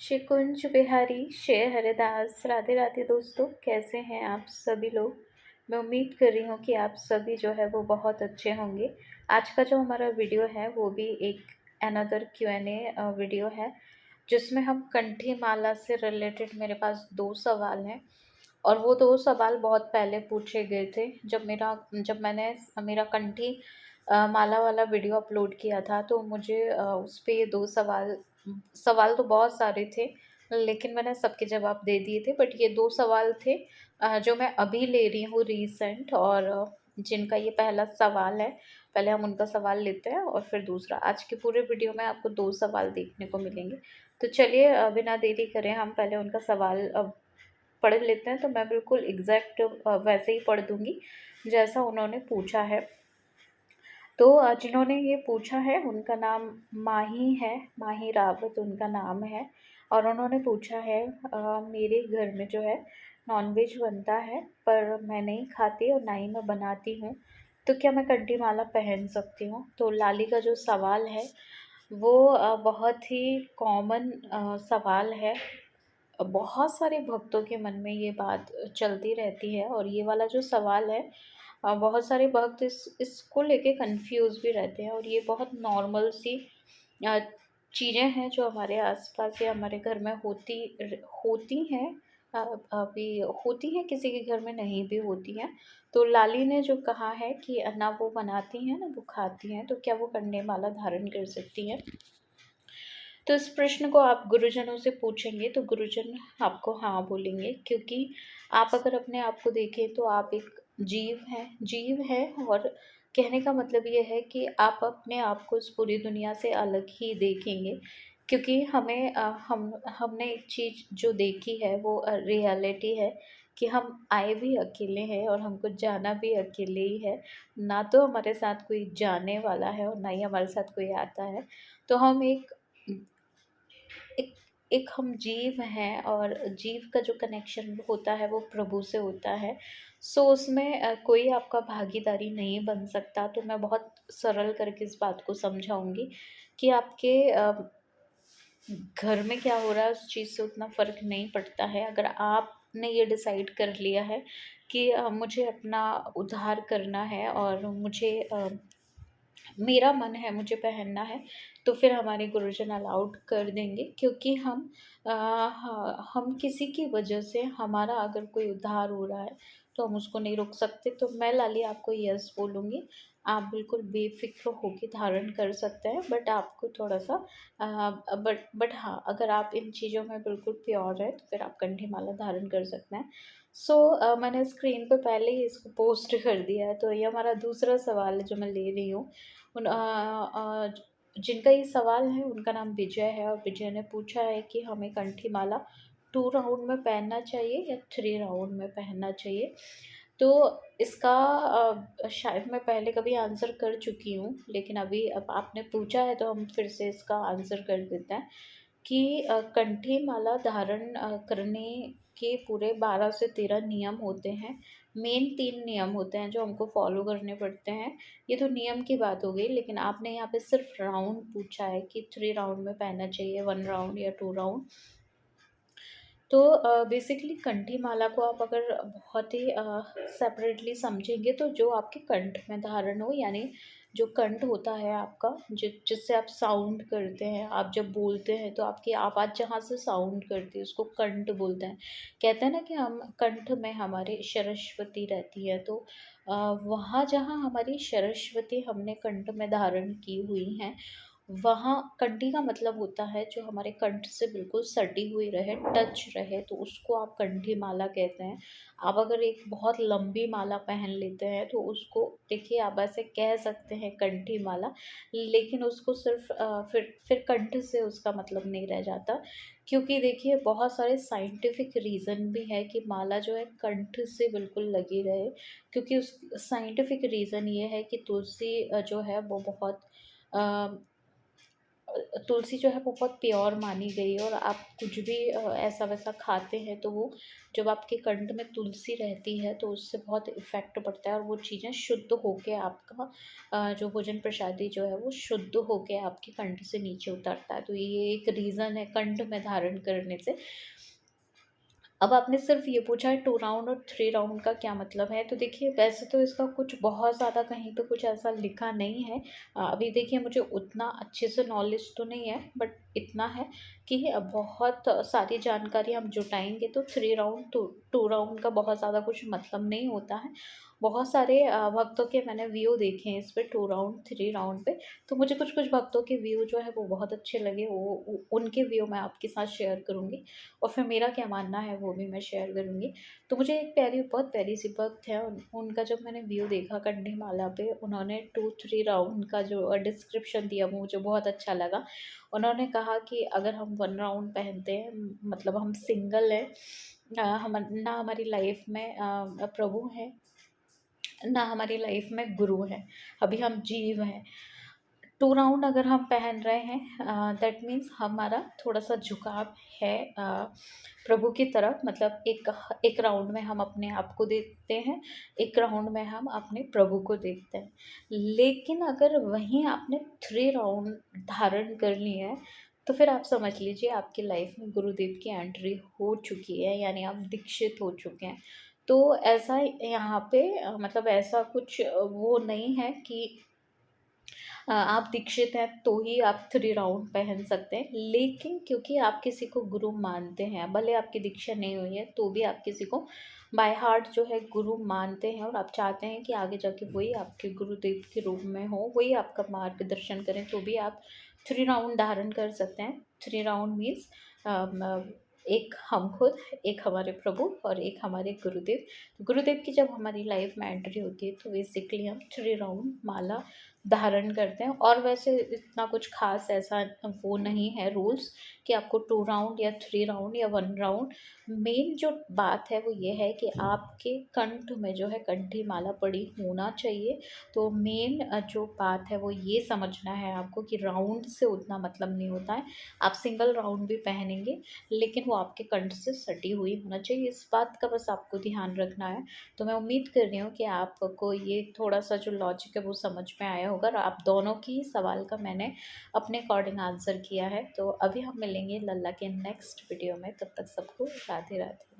शिकुंज बिहारी शेर हरिदास। राधे राधे दोस्तों, कैसे हैं आप सभी लोग। मैं उम्मीद कर रही हूँ कि आप सभी जो है वो बहुत अच्छे होंगे। आज का जो हमारा वीडियो है वो भी एक अनदर Q&A वीडियो है, जिसमें हम कंठी माला से रिलेटेड मेरे पास 2 सवाल हैं। और वो 2 सवाल बहुत पहले पूछे गए थे, जब मैंने मेरा कंठी माला वाला वीडियो अपलोड किया था, तो मुझे उस पे ये 2 सवाल तो बहुत सारे थे, लेकिन मैंने सबके जवाब दे दिए थे। बट ये 2 सवाल थे जो मैं अभी ले रही हूँ रीसेंट, और जिनका ये पहला सवाल है। पहले हम उनका सवाल लेते हैं और फिर दूसरा। आज के पूरे वीडियो में आपको 2 सवाल देखने को मिलेंगे। तो चलिए बिना देरी करे हम पहले उनका सवाल पढ़ लेते हैं। तो मैं बिल्कुल एग्जैक्ट वैसे ही पढ़ दूँगी जैसा उन्होंने पूछा है। तो जिन्होंने ये पूछा है उनका नाम माही है, माही रावत उनका नाम है। और उन्होंने पूछा है मेरे घर में जो है नॉनवेज बनता है, पर मैं नहीं खाती और ना ही मैं बनाती हूँ, तो क्या मैं कंठी माला पहन सकती हूँ। तो लाली का जो सवाल है वो बहुत ही कॉमन सवाल है। बहुत सारे भक्तों के मन में ये बात चलती रहती है, और ये वाला जो सवाल है बहुत सारे भक्त इसको लेके कंफ्यूज भी रहते हैं। और ये बहुत नॉर्मल सी अ, चीज़ें हैं जो हमारे आसपास या हमारे घर में होती हैं। अ, अभी होती हैं, किसी के घर में नहीं भी होती हैं। तो लाली ने जो कहा है कि ना वो बनाती हैं ना वो खाती हैं, तो क्या वो कंडे माला धारण कर सकती हैं। तो इस प्रश्न को आप गुरुजनों से पूछेंगे तो गुरुजन आपको हाँ बोलेंगे, क्योंकि आप अगर अपने आप को देखें तो आप एक जीव हैं। और कहने का मतलब ये है कि आप अपने आप को इस पूरी दुनिया से अलग ही देखेंगे, क्योंकि हमने एक चीज़ जो देखी है वो रियलिटी है कि हम आए भी अकेले हैं और हमको जाना भी अकेले ही है। ना तो हमारे साथ कोई जाने वाला है और ना ही हमारे साथ कोई आता है। तो हम एक एक हम जीव हैं, और जीव का जो कनेक्शन होता है वो प्रभु से होता है। सो उसमें कोई आपका भागीदारी नहीं बन सकता। तो मैं बहुत सरल करके इस बात को समझाऊंगी कि आपके घर में क्या हो रहा है उस चीज़ से उतना फ़र्क नहीं पड़ता है। अगर आपने ये डिसाइड कर लिया है कि मुझे अपना उद्धार करना है और मेरा मन है मुझे पहनना है, तो फिर हमारे गुरुजन अलाउड कर देंगे, क्योंकि हम किसी की वजह से हमारा अगर कोई उद्धार हो रहा है तो हम उसको नहीं रोक सकते। तो मैं लाली आपको यस बोलूँगी, आप बिल्कुल बेफिक्र होके धारण कर सकते हैं। बट आपको थोड़ा सा बट हाँ, अगर आप इन चीज़ों में बिल्कुल प्योर है तो फिर आप कंठी माला धारण कर सकते हैं। मैंने स्क्रीन पे पहले ही इसको पोस्ट कर दिया है। तो ये हमारा दूसरा सवाल है जो मैं ले रही हूँ। जिनका ये सवाल है उनका नाम विजय है, और विजय ने पूछा है कि हमें कंठी माला 2 राउंड में पहनना चाहिए या 3 राउंड में पहनना चाहिए। तो इसका शायद मैं पहले कभी आंसर कर चुकी हूँ, लेकिन अब आपने पूछा है तो हम फिर से इसका आंसर कर देते हैं कि कंठी माला धारण करने के पूरे 12 से 13 नियम होते हैं। मेन 3 नियम होते हैं जो हमको फॉलो करने पड़ते हैं। ये तो नियम की बात हो गई, लेकिन आपने यहाँ पे सिर्फ राउंड पूछा है कि 3 राउंड में पहनना चाहिए, 1 राउंड या 2 राउंड। तो बेसिकली कंठी माला को आप अगर बहुत ही सेपरेटली समझेंगे, तो जो आपके कंठ में धारण हो, यानी जो कंठ होता है आपका, जिससे आप साउंड करते हैं, आप जब बोलते हैं तो आपकी आवाज़ जहाँ से साउंड करती है उसको कंठ बोलते हैं। कहते हैं ना कि हम कंठ में हमारे सरस्वती रहती है। तो वहाँ जहाँ हमारी सरस्वती हमने कंठ में धारण की हुई हैं, वहाँ कंठी का मतलब होता है जो हमारे कंठ से बिल्कुल सटी हुई रहे, टच रहे, तो उसको आप कंठी माला कहते हैं। आप अगर एक बहुत लंबी माला पहन लेते हैं तो उसको देखिए, आप ऐसे कह सकते हैं कंठी माला, लेकिन उसको सिर्फ फिर कंठ से उसका मतलब नहीं रह जाता। क्योंकि देखिए, बहुत सारे साइंटिफिक रीज़न भी है कि माला जो है कंठ से बिल्कुल लगी रहे। क्योंकि उस साइंटिफिक रीज़न ये है कि तुलसी जो है वो बहुत तुलसी जो है वो बहुत प्योर मानी गई है, और आप कुछ भी ऐसा वैसा खाते हैं तो वो जब आपके कंठ में तुलसी रहती है तो उससे बहुत इफ़ेक्ट पड़ता है, और वो चीज़ें शुद्ध होके आपका जो भोजन प्रसादी जो है वो शुद्ध होके आपके कंठ से नीचे उतरता है। तो ये एक रीज़न है कंठ में धारण करने से। अब आपने सिर्फ ये पूछा है 2 राउंड और 3 राउंड का क्या मतलब है, तो देखिए वैसे तो इसका कुछ बहुत ज़्यादा कहीं पे कुछ ऐसा लिखा नहीं है। अभी देखिए मुझे उतना अच्छे से नॉलेज तो नहीं है, बट इतना है कि बहुत सारी जानकारी हम जुटाएँगे तो 3 राउंड 2 राउंड का बहुत ज़्यादा कुछ मतलब नहीं होता है। बहुत सारे भक्तों के मैंने व्यू देखे हैं इस पे 2 राउंड, 3 राउंड पे, तो मुझे कुछ-कुछ भक्तों के व्यू जो है वो बहुत अच्छे लगे। वो उ उनके व्यू मैं आपके साथ शेयर करूँगी। और फिर मेरा क्या मानना है वो भी मैं शेयर करूँगी। तो मुझे एक बहुत प्यारी-सी भक्त है, उनका जब मैंने व्यू देखा कंठी माला पे, उन्होंने 2-3 राउंड का जो डिस्क्रिप्शन दिया वो मुझे बहुत अच्छा लगा। उन्होंने कहा कि अगर हम 1 राउंड पहनते हैं, मतलब हम सिंगल हैं, हम ना हमारी लाइफ में प्रभु हैं, ना हमारी लाइफ में गुरु हैं, अभी हम जीव हैं। 2 राउंड अगर हम पहन रहे हैं, दैट मीन्स हमारा थोड़ा-सा झुकाव है प्रभु की तरफ, मतलब एक राउंड में हम अपने आप को देखते हैं, एक राउंड में हम अपने प्रभु को देखते हैं। लेकिन अगर वहीं आपने 3 राउंड धारण कर लिए हैं, तो फिर आप समझ लीजिए आपकी लाइफ में गुरुदेव की एंट्री हो चुकी है, यानी आप दीक्षित हो चुके हैं। तो ऐसा यहाँ पे मतलब ऐसा कुछ वो नहीं है कि आप दीक्षित हैं तो ही आप 3 राउंड पहन सकते हैं। लेकिन क्योंकि आप किसी को गुरु मानते हैं, भले आपकी दीक्षा नहीं हुई है, तो भी आप किसी को बाय हार्ट जो है गुरु मानते हैं, और आप चाहते हैं कि आगे जाके वही आपके गुरुदेव के रूप में हो, वही आपका मार्गदर्शन करें, तो भी आप 3 राउंड धारण कर सकते हैं। 3 राउंड मीन्स एक हम खुद, एक हमारे प्रभु और एक हमारे गुरुदेव। गुरुदेव की जब हमारी लाइफ में एंट्री होती है तो बेसिकली हम 3 राउंड माला धारण करते हैं। और वैसे इतना कुछ ख़ास ऐसा वो नहीं है रूल्स कि आपको 2 राउंड या 3 राउंड या 1 राउंड। मेन जो बात है वो ये है कि आपके कंठ में जो है कंठी माला पड़ी होना चाहिए। तो मेन जो बात है वो ये समझना है आपको कि राउंड से उतना मतलब नहीं होता है। आप सिंगल राउंड भी पहनेंगे, लेकिन वो आपके कंठ से सटी हुई होना चाहिए, इस बात का बस आपको ध्यान रखना है। तो मैं उम्मीद कर रही हूँ कि आपको ये थोड़ा-सा जो लॉजिक है वो समझ में आया होगा, और आप दोनों की ही सवाल का मैंने अपने अकॉर्डिंग आंसर किया है। तो अभी हम मिलेंगे लल्ला के नेक्स्ट वीडियो में, तब तक सबको राधे-राधे।